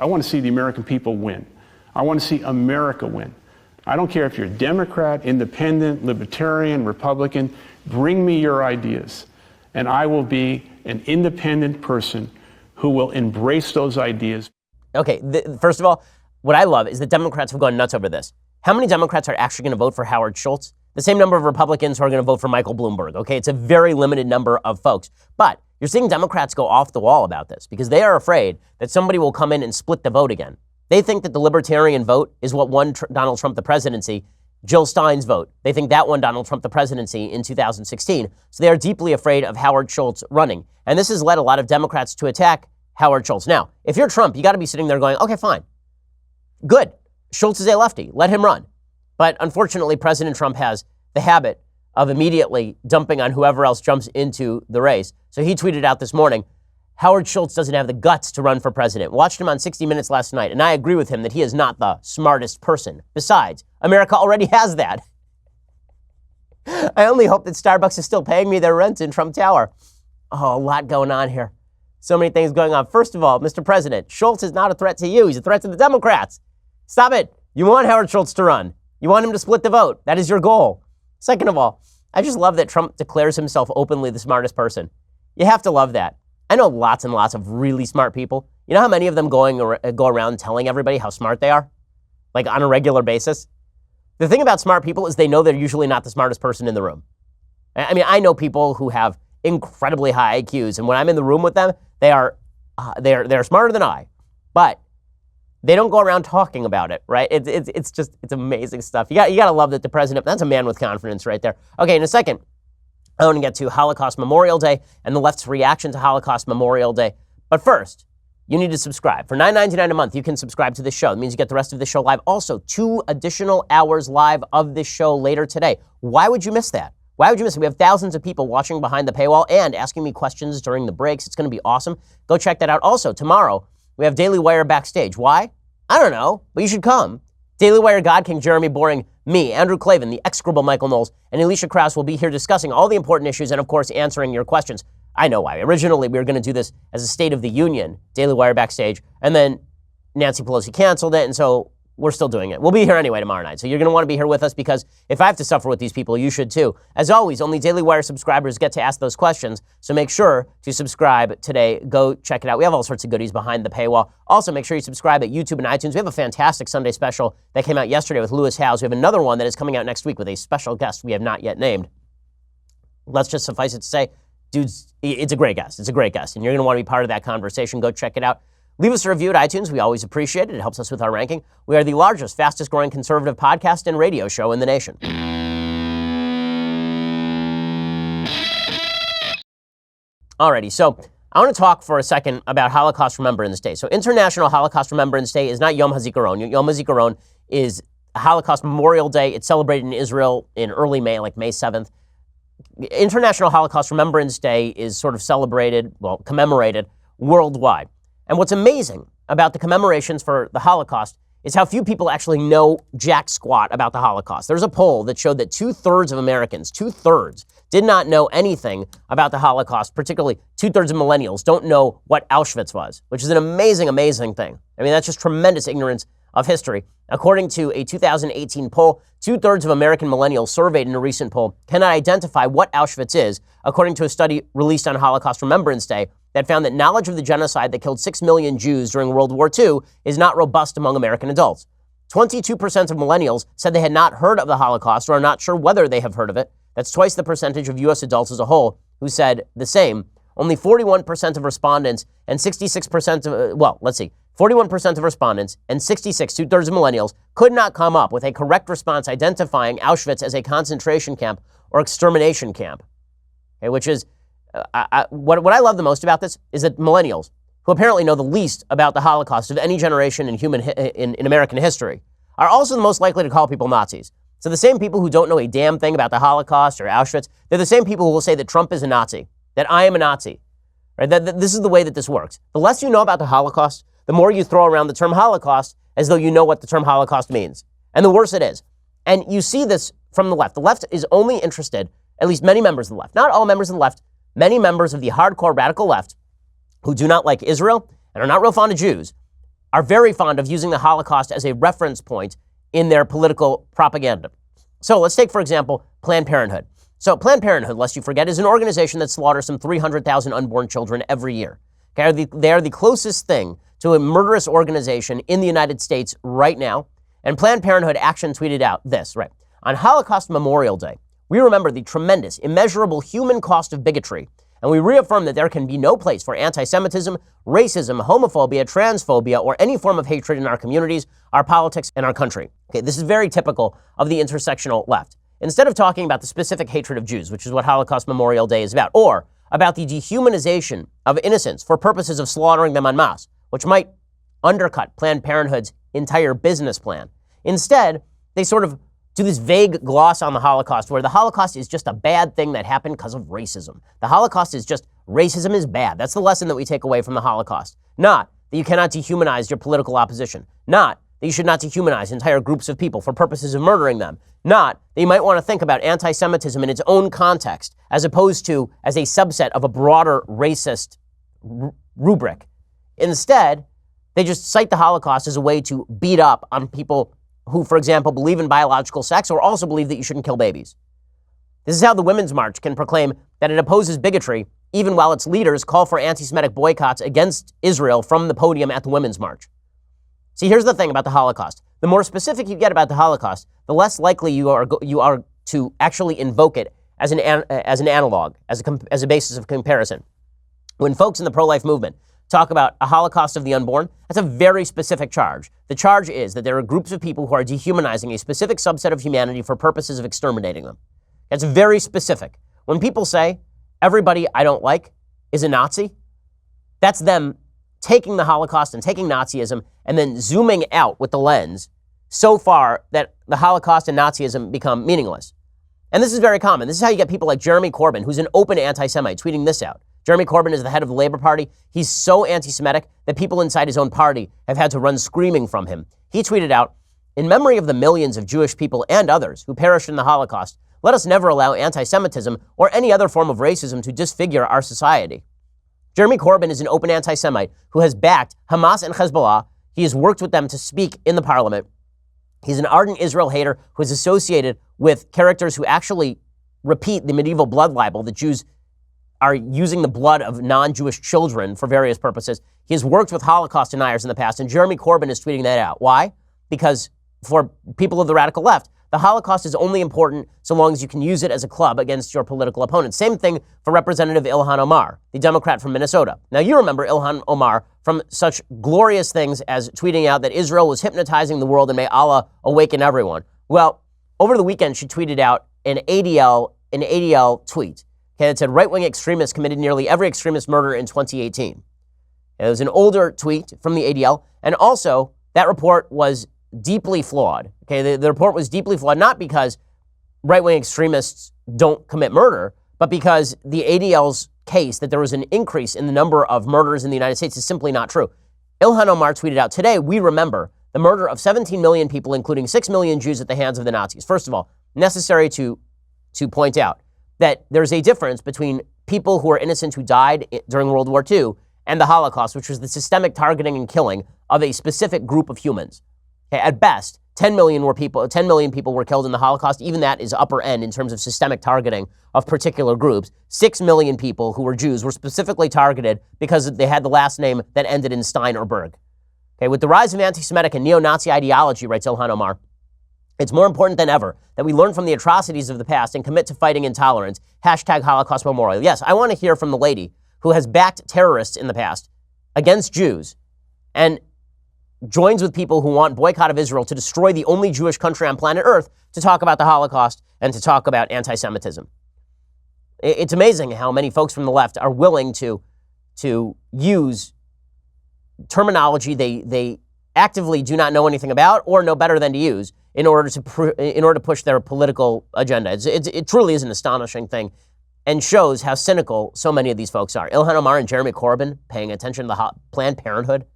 I want to see the American people win. I want to see America win. I don't care if you're Democrat, Independent, Libertarian, Republican. Bring me your ideas, and I will be an independent person who will embrace those ideas. Okay, first of all, what I love is that Democrats have gone nuts over this. How many Democrats are actually going to vote for Howard Schultz? The same number of Republicans who are going to vote for Michael Bloomberg, okay? It's a very limited number of folks. But you're seeing Democrats go off the wall about this because they are afraid that somebody will come in and split the vote again. They think that the libertarian vote is what won Donald Trump the presidency. Jill Stein's vote, they think that won Donald Trump the presidency in 2016. So they are deeply afraid of Howard Schultz running. And this has led a lot of Democrats to attack Howard Schultz. Now, if you're Trump, you got to be sitting there going, okay, fine. Good. Schultz is a lefty. Let him run. But unfortunately, President Trump has the habit of immediately dumping on whoever else jumps into the race. So he tweeted out this morning, Howard Schultz doesn't have the guts to run for president. Watched him on 60 Minutes last night, and I agree with him that he is not the smartest person. Besides, America already has that. I only hope that Starbucks is still paying me their rent in Trump Tower. Oh, a lot going on here. So many things going on. First of all, Mr. President, Schultz is not a threat to you. He's a threat to the Democrats. Stop it. You want Howard Schultz to run. You want him to split the vote. That is your goal. Second of all, I just love that Trump declares himself openly the smartest person. You have to love that. I know lots and lots of really smart people. You know how many of them go around telling everybody how smart they are? Like on a regular basis? The thing about smart people is they know they're usually not the smartest person in the room. I mean, I know people who have incredibly high IQs, and when I'm in the room with them, they're smarter than I. But they don't go around talking about it, right? It's amazing stuff. You got to love that the president, that's a man with confidence right there. Okay, in a second, I want to get to Holocaust Memorial Day and the left's reaction to Holocaust Memorial Day. But first, you need to subscribe. For $9.99 a month, you can subscribe to this show. It means you get the rest of the show live. Also, 2 additional hours live of this show later today. Why would you miss that? Why would you miss it? We have thousands of people watching behind the paywall and asking me questions during the breaks. It's going to be awesome. Go check that out. Also, tomorrow, we have Daily Wire backstage. Why? I don't know, but you should come. Daily Wire God King Jeremy Boring, me, Andrew Klavan, the execrable Michael Knowles, and Alicia Krause will be here discussing all the important issues and, of course, answering your questions. I know why. Originally, we were going to do this as a State of the Union, Daily Wire backstage, and then Nancy Pelosi canceled it, and so we're still doing it. We'll be here anyway tomorrow night, so you're going to want to be here with us because if I have to suffer with these people, you should too. As always, only Daily Wire subscribers get to ask those questions, so make sure to subscribe today. Go check it out. We have all sorts of goodies behind the paywall. Also, make sure you subscribe at YouTube and iTunes. We have a fantastic Sunday special that came out yesterday with Lewis Howes. We have another one that is coming out next week with a special guest we have not yet named. Let's just suffice it to say, dude's, it's a great guest. It's a great guest, and you're going to want to be part of that conversation. Go check it out. Leave us a review at iTunes. We always appreciate it. It helps us with our ranking. We are the largest, fastest growing conservative podcast and radio show in the nation. Alrighty, so I want to talk for a second about Holocaust Remembrance Day. So International Holocaust Remembrance Day is not Yom HaZikaron. Yom HaZikaron is Holocaust Memorial Day. It's celebrated in Israel in early May, like May 7th. International Holocaust Remembrance Day is sort of celebrated, well, commemorated worldwide. And what's amazing about the commemorations for the Holocaust is how few people actually know jack squat about the Holocaust. There's a poll that showed that 2/3 of Americans, 2/3, did not know anything about the Holocaust, particularly 2/3 of millennials don't know what Auschwitz was, which is an amazing, amazing thing. I mean, that's just tremendous ignorance of history. According to a 2018 poll, 2/3 of American millennials surveyed in a recent poll cannot identify what Auschwitz is, according to a study released on Holocaust Remembrance Day that found that knowledge of the genocide that killed 6 million Jews during World War II is not robust among American adults. 22% of millennials said they had not heard of the Holocaust or are not sure whether they have heard of it. That's twice the percentage of U.S. adults as a whole who said the same. Only 41% of respondents and 66% of, 41% of respondents and 66, 2/3 of millennials, could not come up with a correct response identifying Auschwitz as a concentration camp or extermination camp, okay, which is, what I love the most about this is that millennials, who apparently know the least about the Holocaust of any generation in American history, are also the most likely to call people Nazis. So the same people who don't know a damn thing about the Holocaust or Auschwitz, they're the same people who will say that Trump is a Nazi, that I am a Nazi. Right? That this is the way that this works. The less you know about the Holocaust, the more you throw around the term Holocaust as though you know what the term Holocaust means. And the worse it is. And you see this from the left. The left is only interested, at least many members of the left, not all members of the left, many members of the hardcore radical left who do not like Israel and are not real fond of Jews are very fond of using the Holocaust as a reference point in their political propaganda. So let's take, for example, Planned Parenthood. So Planned Parenthood, lest you forget, is an organization that slaughters some 300,000 unborn children every year. Okay, they are the closest thing to a murderous organization in the United States right now. And Planned Parenthood Action tweeted out this, right? On Holocaust Memorial Day, we remember the tremendous, immeasurable human cost of bigotry, and we reaffirm that there can be no place for anti-Semitism, racism, homophobia, transphobia, or any form of hatred in our communities, our politics, and our country. Okay, this is very typical of the intersectional left. Instead of talking about the specific hatred of Jews, which is what Holocaust Memorial Day is about, or about the dehumanization of innocents for purposes of slaughtering them en masse, which might undercut Planned Parenthood's entire business plan. Instead, they sort of do this vague gloss on the Holocaust, where the Holocaust is just a bad thing that happened because of racism. The Holocaust is just, racism is bad. That's the lesson that we take away from the Holocaust. Not that you cannot dehumanize your political opposition. Not that you should not dehumanize entire groups of people for purposes of murdering them. Not that you might want to think about anti-Semitism in its own context, as opposed to as a subset of a broader racist rubric. Instead, they just cite the Holocaust as a way to beat up on people who, for example, believe in biological sex or also believe that you shouldn't kill babies. This is how the Women's March can proclaim that it opposes bigotry, even while its leaders call for anti-Semitic boycotts against Israel from the podium at the Women's March. See, here's the thing about the Holocaust. The more specific you get about the Holocaust, the less likely you are to actually invoke it as an analog, as a basis of comparison. When folks in the pro-life movement talk about a Holocaust of the unborn, that's a very specific charge. The charge is that there are groups of people who are dehumanizing a specific subset of humanity for purposes of exterminating them. That's very specific. When people say, everybody I don't like is a Nazi, that's them taking the Holocaust and taking Nazism and then zooming out with the lens so far that the Holocaust and Nazism become meaningless. And this is very common. This is how you get people like Jeremy Corbyn, who's an open anti-Semite, tweeting this out. Jeremy Corbyn is the head of the Labour Party. He's so anti-Semitic that people inside his own party have had to run screaming from him. He tweeted out, in memory of the millions of Jewish people and others who perished in the Holocaust, let us never allow anti-Semitism or any other form of racism to disfigure our society. Jeremy Corbyn is an open anti-Semite who has backed Hamas and Hezbollah. He has worked with them to speak in the parliament. He's an ardent Israel hater who is associated with characters who actually repeat the medieval blood libel that Jews are using the blood of non-Jewish children for various purposes. He has worked with Holocaust deniers in the past, and Jeremy Corbyn is tweeting that out. Why? Because for people of the radical left, the Holocaust is only important so long as you can use it as a club against your political opponent. Same thing for Representative Ilhan Omar, the Democrat from Minnesota. Now, you remember Ilhan Omar from such glorious things as tweeting out that Israel was hypnotizing the world and may Allah awaken everyone. Well, over the weekend, she tweeted out an ADL tweet. Okay, that said, right-wing extremists committed nearly every extremist murder in 2018. It was an older tweet from the ADL, and also that report was deeply flawed. Okay, the report was deeply flawed, not because right-wing extremists don't commit murder, but because the ADL's case that there was an increase in the number of murders in the United States is simply not true. Ilhan Omar tweeted out, today we remember the murder of 17 million people, including 6 million Jews at the hands of the Nazis. First of all, necessary to point out that there's a difference between people who are innocent who died during World War II and the Holocaust, which was the systemic targeting and killing of a specific group of humans. Okay, at best, 10 million people were killed in the Holocaust. Even that is upper end in terms of systemic targeting of particular groups. 6 million people who were Jews were specifically targeted because they had the last name that ended in Stein or Berg. Okay, with the rise of anti-Semitic and neo-Nazi ideology, writes Ilhan Omar, it's more important than ever that we learn from the atrocities of the past and commit to fighting intolerance. Hashtag Holocaust Memorial. Yes, I want to hear from the lady who has backed terrorists in the past against Jews and joins with people who want boycott of Israel to destroy the only Jewish country on planet Earth to talk about the Holocaust and to talk about anti-Semitism. It's amazing how many folks from the left are willing to use terminology they actively do not know anything about or know better than to use in order to push their political agenda. It truly is an astonishing thing and shows how cynical so many of these folks are. Ilhan Omar and Jeremy Corbyn paying attention to the Planned Parenthood,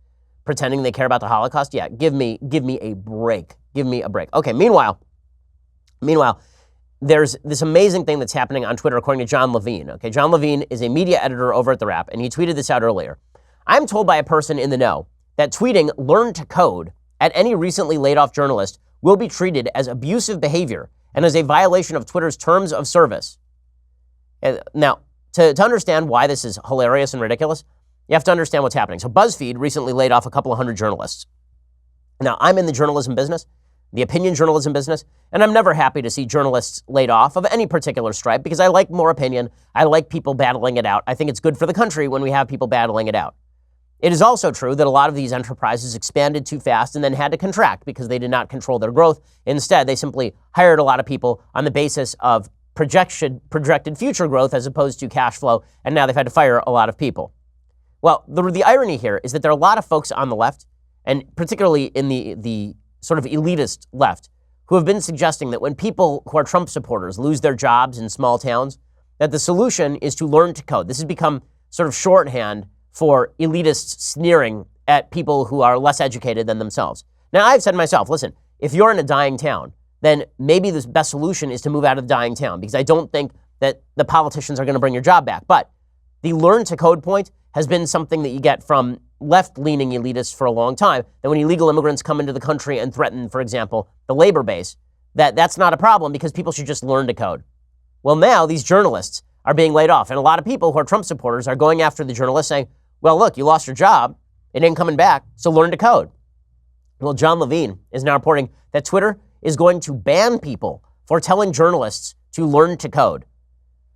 pretending they care about the Holocaust. Yeah, give me a break. Give me a break. Okay, meanwhile, there's this amazing thing that's happening on Twitter according to John Levine. Okay, John Levine is a media editor over at The Wrap, and he tweeted this out earlier. I'm told by a person in the know that tweeting "learn to code" at any recently laid off journalist will be treated as abusive behavior and as a violation of Twitter's terms of service. Now, to understand why this is hilarious and ridiculous, you have to understand what's happening. So BuzzFeed recently laid off a couple of hundred journalists. Now, I'm in the journalism business, the opinion journalism business, and I'm never happy to see journalists laid off of any particular stripe because I like more opinion. I like people battling it out. I think it's good for the country when we have people battling it out. It is also true that a lot of these enterprises expanded too fast and then had to contract because they did not control their growth. Instead, they simply hired a lot of people on the basis of projected future growth as opposed to cash flow, and now they've had to fire a lot of people. Well, the irony here is that there are a lot of folks on the left, and particularly in the sort of elitist left, who have been suggesting that when people who are Trump supporters lose their jobs in small towns, that the solution is to learn to code. This has become sort of shorthand for elitists sneering at people who are less educated than themselves. Now, I've said to myself, listen, if you're in a dying town, then maybe the best solution is to move out of the dying town, because I don't think that the politicians are going to bring your job back. But the learn to code point has been something that you get from left-leaning elitists for a long time, that when illegal immigrants come into the country and threaten, for example, the labor base, that's not a problem because people should just learn to code. Well, now these journalists are being laid off, and a lot of people who are Trump supporters are going after the journalists saying, well, look, you lost your job, it ain't coming back, so learn to code. Well, John Levine is now reporting that Twitter is going to ban people for telling journalists to learn to code.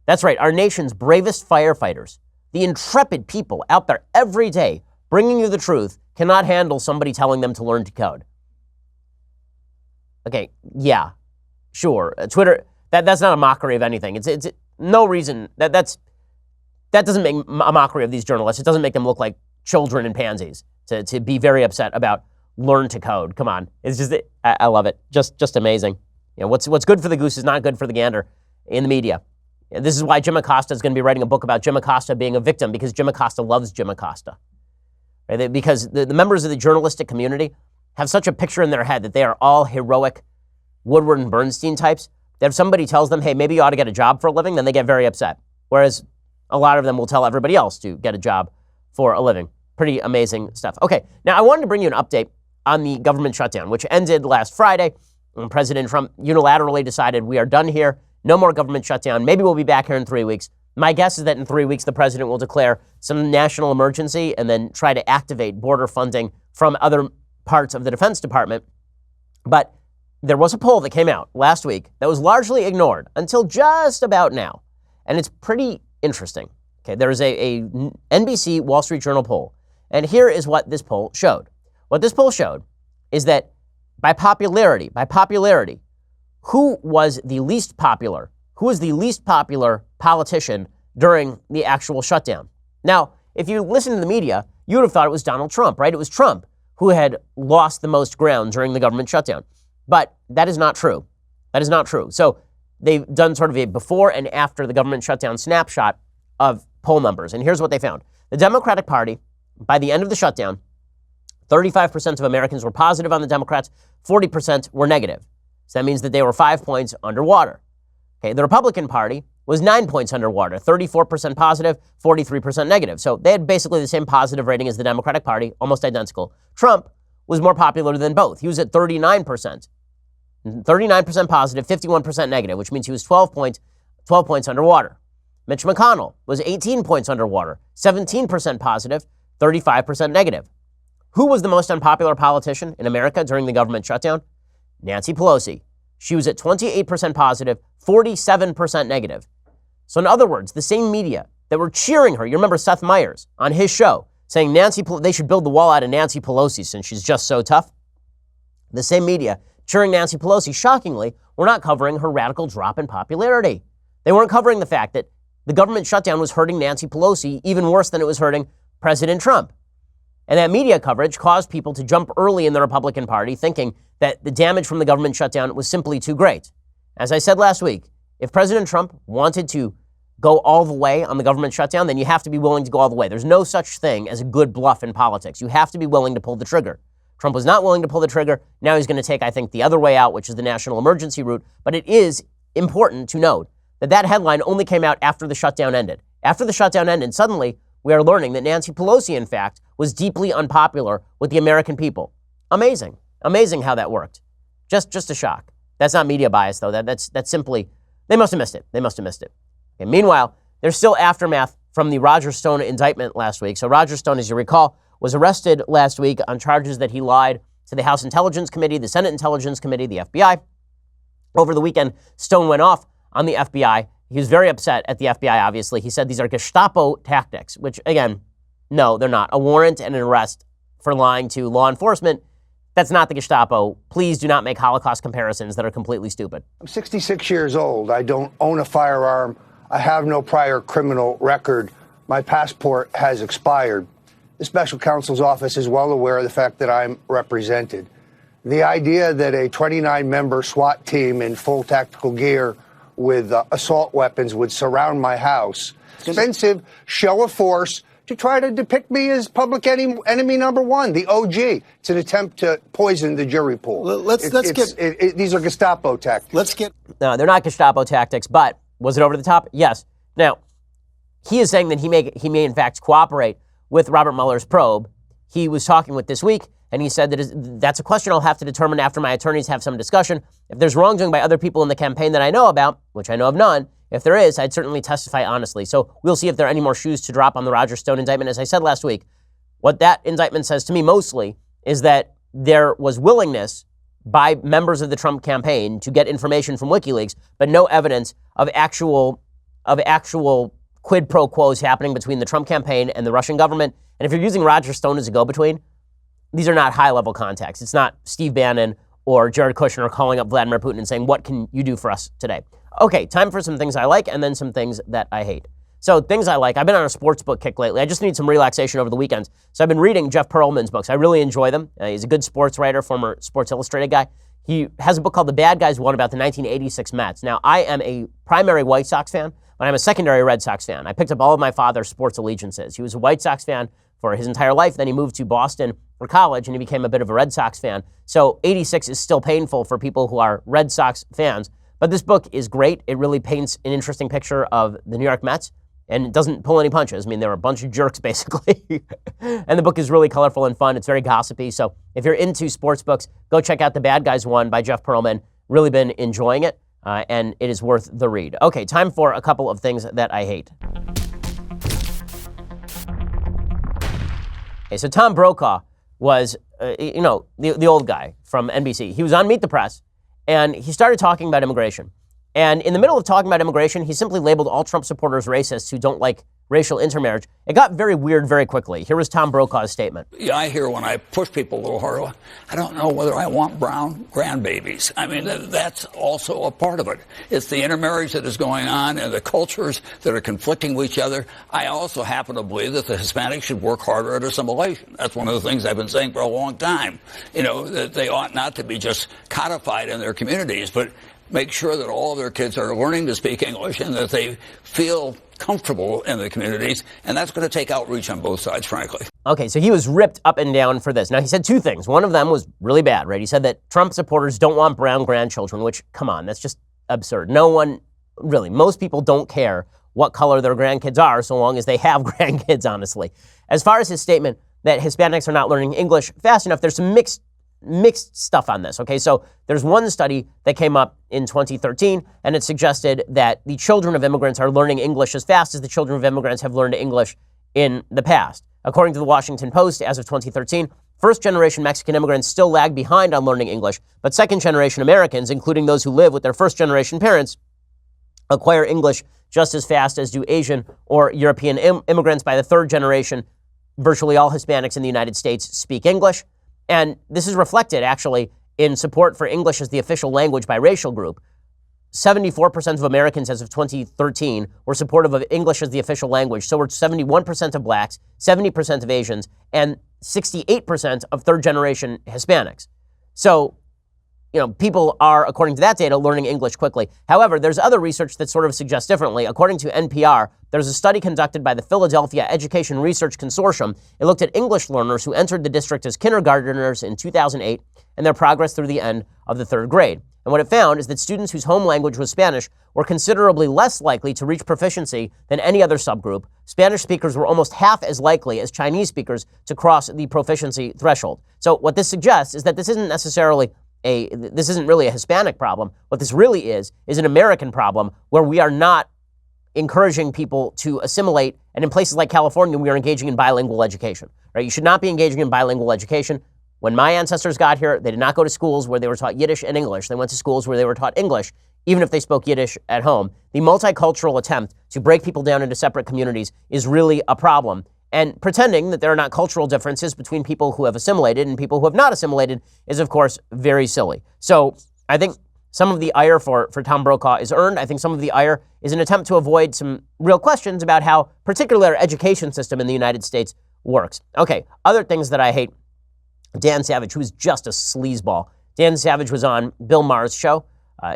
That's right, our nation's bravest firefighters, the intrepid people out there every day bringing you the truth, cannot handle somebody telling them to learn to code. Okay, yeah, sure. Twitter, that's not a mockery of anything. It's no reason, that doesn't make a mockery of these journalists. It doesn't make them look like children and pansies to be very upset about learn to code. Come on. It's just, I love it. Just amazing. You know, what's good for the goose is not good for the gander in the media. And this is why Jim Acosta is going to be writing a book about Jim Acosta being a victim, because Jim Acosta loves Jim Acosta. Right? Because the members of the journalistic community have such a picture in their head that they are all heroic Woodward and Bernstein types, that if somebody tells them, hey, maybe you ought to get a job for a living, then they get very upset. Whereas a lot of them will tell everybody else to get a job for a living. Pretty amazing stuff. Okay, now I wanted to bring you an update on the government shutdown, which ended last Friday when President Trump unilaterally decided we are done here, no more government shutdown. Maybe we'll be back here in 3 weeks. My guess is that in 3 weeks, the president will declare some national emergency and then try to activate border funding from other parts of the Defense Department. But there was a poll that came out last week that was largely ignored until just about now. And it's pretty interesting. Okay, there is a NBC Wall Street Journal poll. And here is what this poll showed. What this poll showed is that by popularity, who was the least popular? Who was the least popular politician during the actual shutdown? Now, if you listen to the media, you would have thought it was Donald Trump, right? It was Trump who had lost the most ground during the government shutdown. But that is not true. That is not true. So they've done sort of a before and after the government shutdown snapshot of poll numbers. And here's what they found. The Democratic Party, by the end of the shutdown, 35% of Americans were positive on the Democrats, 40% were negative. So that means that they were 5 points underwater. Okay, the Republican Party was 9 points underwater, 34% positive, 43% negative. So they had basically the same positive rating as the Democratic Party, almost identical. Trump was more popular than both. He was at 39%. 39% positive, 51% negative, which means he was 12 points underwater. Mitch McConnell was 18 points underwater, 17% positive, 35% negative. Who was the most unpopular politician in America during the government shutdown? Nancy Pelosi. She was at 28% positive, 47% negative. So in other words, the same media that were cheering her, you remember Seth Meyers on his show saying they should build the wall out of Nancy Pelosi since she's just so tough. The same media cheering Nancy Pelosi, shockingly, were not covering her radical drop in popularity. They weren't covering the fact that the government shutdown was hurting Nancy Pelosi even worse than it was hurting President Trump. And that media coverage caused people to jump early in the Republican Party, thinking that the damage from the government shutdown was simply too great. As I said last week, if President Trump wanted to go all the way on the government shutdown, then you have to be willing to go all the way. There's no such thing as a good bluff in politics. You have to be willing to pull the trigger. Trump was not willing to pull the trigger. Now he's going to take, I think, the other way out, which is the national emergency route. But it is important to note that that headline only came out after the shutdown ended. After the shutdown ended, suddenly we are learning that Nancy Pelosi, in fact, was deeply unpopular with the American people. Amazing. Amazing how that worked. Just a shock. That's not media bias, though. That's simply, they must have missed it. They must have missed it. And meanwhile, there's still aftermath from the Roger Stone indictment last week. So Roger Stone, as you recall, was arrested last week on charges that he lied to the House Intelligence Committee, the Senate Intelligence Committee, the FBI. Over the weekend, Stone went off on the FBI. He was very upset at the FBI, obviously. He said these are Gestapo tactics, which, again, no, they're not. A warrant and an arrest for lying to law enforcement, that's not the Gestapo. Please do not make Holocaust comparisons that are completely stupid. I'm 66 years old. I don't own a firearm. I have no prior criminal record. My passport has expired. The special counsel's office is well aware of the fact that I'm represented. The idea that a 29-member SWAT team in full tactical gear with assault weapons would surround my house, expensive show of force to try to depict me as public enemy number one, the OG. It's an attempt to poison the jury pool. These are Gestapo tactics. No, they're not Gestapo tactics, but was it over the top? Yes. Now, he is saying that he may in fact cooperate with Robert Mueller's probe. He was talking with This Week, and he said that that's a question I'll have to determine after my attorneys have some discussion. If there's wrongdoing by other people in the campaign that I know about, which I know of none, if there is, I'd certainly testify honestly. So we'll see if there are any more shoes to drop on the Roger Stone indictment. As I said last week, what that indictment says to me mostly is that there was willingness by members of the Trump campaign to get information from WikiLeaks, but no evidence of actual quid pro quos happening between the Trump campaign and the Russian government. And if you're using Roger Stone as a go-between, these are not high-level contacts. It's not Steve Bannon or Jared Kushner calling up Vladimir Putin and saying, what can you do for us today? Okay, time for some things I like and then some things that I hate. So things I like, I've been on a sports book kick lately. I just need some relaxation over the weekends. So I've been reading Jeff Pearlman's books. I really enjoy them. He's a good sports writer, former Sports Illustrated guy. He has a book called The Bad Guys Won about the 1986 Mets. Now, I am a primary White Sox fan, but I'm a secondary Red Sox fan. I picked up all of my father's sports allegiances. He was a White Sox fan for his entire life. Then he moved to Boston for college, and he became a bit of a Red Sox fan. So 86 is still painful for people who are Red Sox fans. But this book is great. It really paints an interesting picture of the New York Mets, and it doesn't pull any punches. I mean, they're a bunch of jerks, basically. And the book is really colorful and fun. It's very gossipy. So if you're into sports books, go check out The Bad Guys Won by Jeff Pearlman. Really been enjoying it, and it is worth the read. Okay, time for a couple of things that I hate. Okay, so Tom Brokaw was, the old guy from NBC. He was on Meet the Press, and he started talking about immigration. And in the middle of talking about immigration, he simply labeled all Trump supporters racists who don't like racial intermarriage. It got very weird very quickly. Here was Tom Brokaw's statement. Yeah, I hear when I push people a little harder, I don't know whether I want brown grandbabies. I mean, that's also a part of it. It's the intermarriage that is going on and the cultures that are conflicting with each other. I also happen to believe that the Hispanics should work harder at assimilation. That's one of the things I've been saying for a long time. That they ought not to be just codified in their communities, but make sure that all of their kids are learning to speak English and that they feel comfortable in the communities, and that's going to take outreach on both sides, frankly. Okay, so he was ripped up and down for this. Now, he said two things. One of them was really bad, right? He said that Trump supporters don't want brown grandchildren, which, come on, that's just absurd. No one, really, most people don't care what color their grandkids are so long as they have grandkids, honestly. As far as his statement that Hispanics are not learning English fast enough, there's some mixed stuff on this, okay? So there's one study that came up in 2013, and it suggested that the children of immigrants are learning English as fast as the children of immigrants have learned English in the past. According to the Washington Post, as of 2013, first-generation Mexican immigrants still lag behind on learning English, but second-generation Americans, including those who live with their first-generation parents, acquire English just as fast as do Asian or European immigrants. By the third generation, virtually all Hispanics in the United States speak English. And this is reflected, actually, in support for English as the official language by racial group. 74% of Americans as of 2013 were supportive of English as the official language. So were 71% of blacks, 70% of Asians, and 68% of third-generation Hispanics. So, people are, according to that data, learning English quickly. However, there's other research that sort of suggests differently. According to NPR, there's a study conducted by the Philadelphia Education Research Consortium. It looked at English learners who entered the district as kindergarteners in 2008 and their progress through the end of the third grade. And what it found is that students whose home language was Spanish were considerably less likely to reach proficiency than any other subgroup. Spanish speakers were almost half as likely as Chinese speakers to cross the proficiency threshold. So what this suggests is that this isn't really a Hispanic problem. What this really is an American problem where we are not encouraging people to assimilate. And in places like California, we are engaging in bilingual education, right? You should not be engaging in bilingual education. When my ancestors got here, they did not go to schools where they were taught Yiddish and English. They went to schools where they were taught English, even if they spoke Yiddish at home. The multicultural attempt to break people down into separate communities is really a problem. And pretending that there are not cultural differences between people who have assimilated and people who have not assimilated is, of course, very silly. So I think some of the ire for Tom Brokaw is earned. I think some of the ire is an attempt to avoid some real questions about how particularly our education system in the United States works. Okay, other things that I hate. Dan Savage, who is just a sleazeball. Dan Savage was on Bill Maher's show.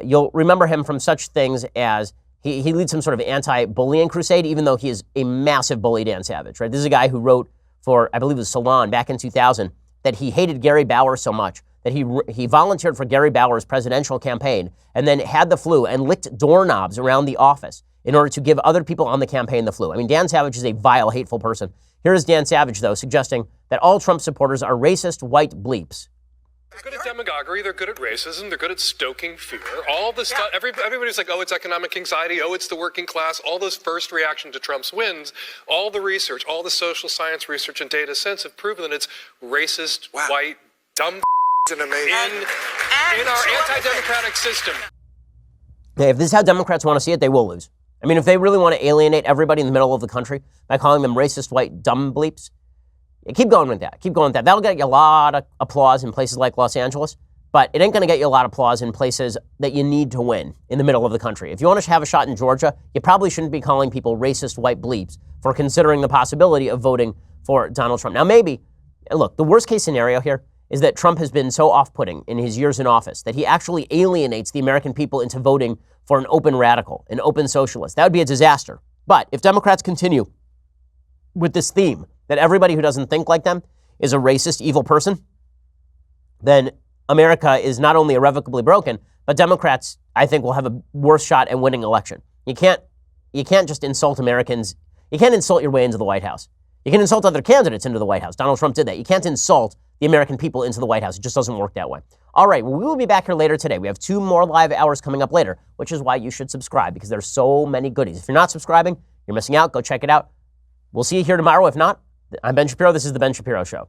You'll remember him from such things as he leads some sort of anti-bullying crusade, even though he is a massive bully, Dan Savage, right? This is a guy who wrote for, I believe it was Salon back in 2000, that he hated Gary Bauer so much that he volunteered for Gary Bauer's presidential campaign and then had the flu and licked doorknobs around the office in order to give other people on the campaign the flu. I mean, Dan Savage is a vile, hateful person. Here is Dan Savage, though, suggesting that all Trump supporters are racist white bleeps. They're good at demagoguery, they're good at racism, they're good at stoking fear. All the stuff, everybody's like, oh, it's economic anxiety, oh, it's the working class, all those first reaction to Trump's wins, all the research, all the social science research and data since have proven that it's racist, white, dumb in our anti-democratic system. Okay, if this is how Democrats want to see it, they will lose. I mean, if they really want to alienate everybody in the middle of the country by calling them racist white dumb bleeps, keep going with that. Keep going with that. That'll get you a lot of applause in places like Los Angeles, but it ain't going to get you a lot of applause in places that you need to win in the middle of the country. If you want to have a shot in Georgia, you probably shouldn't be calling people racist white bleeps for considering the possibility of voting for Donald Trump. Now, maybe, look, the worst case scenario here is that Trump has been so off-putting in his years in office that he actually alienates the American people into voting for an open radical, an open socialist. That would be a disaster. But if Democrats continue with this theme that everybody who doesn't think like them is a racist, evil person, then America is not only irrevocably broken, but Democrats, I think, will have a worse shot at winning election. You can't just insult Americans. You can't insult your way into the White House. You can insult other candidates into the White House. Donald Trump did that. You can't insult the American people into the White House. It just doesn't work that way. All right, well, we will be back here later today. We have 2 more live hours coming up later, which is why you should subscribe, because there's so many goodies. If you're not subscribing, you're missing out. Go check it out. We'll see you here tomorrow. If not, I'm Ben Shapiro. This is The Ben Shapiro Show.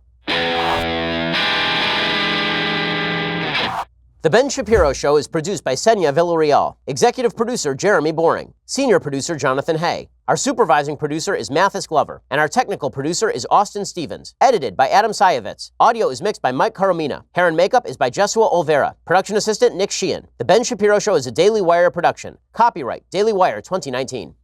The Ben Shapiro Show is produced by Senya Villarreal, executive producer Jeremy Boring, senior producer Jonathan Hay. Our supervising producer is Mathis Glover, and our technical producer is Austin Stevens. Edited by Adam Sayevitz. Audio is mixed by Mike Caromina. Hair and makeup is by Jesua Olvera. Production assistant Nick Sheehan. The Ben Shapiro Show is a Daily Wire production. Copyright Daily Wire 2019.